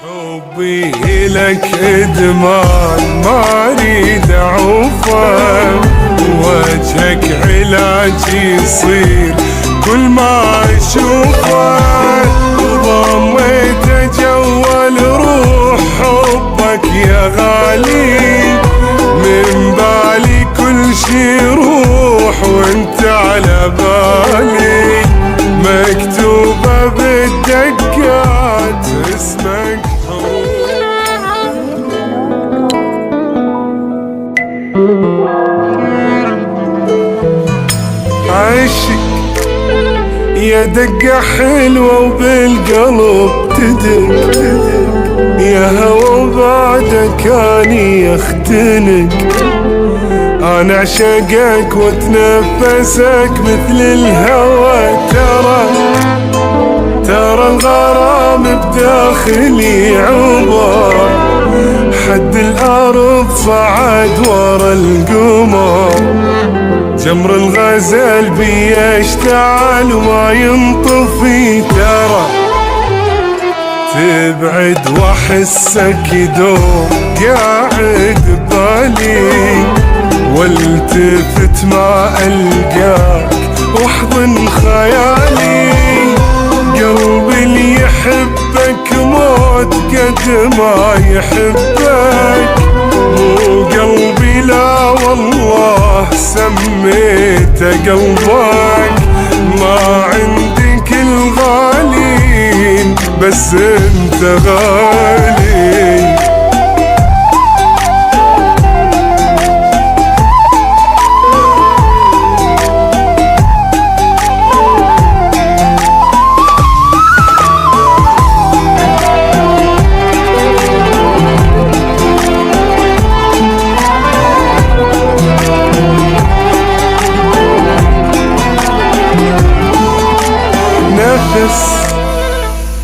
حبي لك ادمان ما اريد اعوفه، وجهك علاجي يصير كل ما اشوفه، ضميت اجول روح حبك يا غالي، من بالي كل شي يروح وانت على بالي، مكتوبة بالدقات اسمك عشق يا دقة حلوة وبالقلب تدق، يا هوا وبعدك اني اختنق، انا اعشقك واتنفسك مثل الهوى، ترى الغرام بداخلي عبر، حد الارض صعد ورا القمر، جمر الغزل بي يشتعل وما ينطفي، ترى تبعد واحسك يدوم قاعد ببالي، والتفت ما القاك واحضن خيالي، قلبي اللي يحبك موت قد ما يحبك، مو قلبي لا والله سميته قلبك، ما عندي كل غالين بس انت غالي.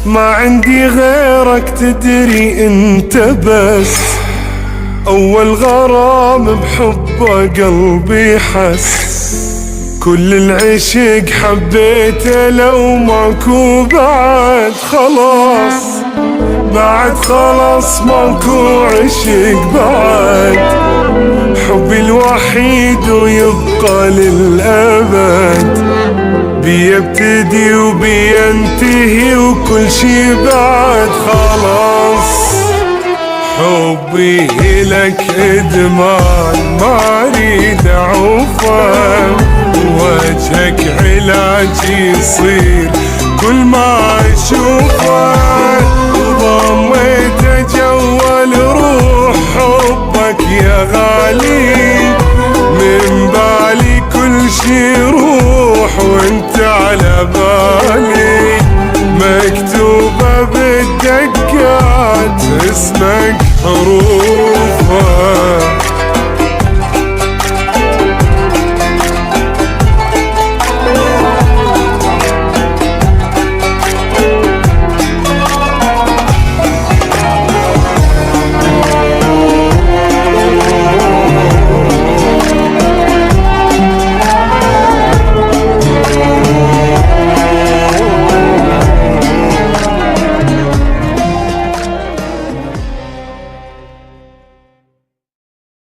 ما عندي غيرك تدري انت بس، اول غرام بحبه قلبي حس، كل العشق حبيته لو ماكو بعد خلاص، بعد خلاص ماكو عشق بعد، حبي الوحيد ويبقى للأبد، بيبتدي وبينتهي وكل شي بعد خلاص، حبي لك ادمان ما اريد اعوفه، وجهك علاجي يصير كل ما اشوفه، ضميت اجول روح حبك يا غالي، من بالي كل شي يروح وانت على بالي، مكتوبة بالدقات اسمك حروف.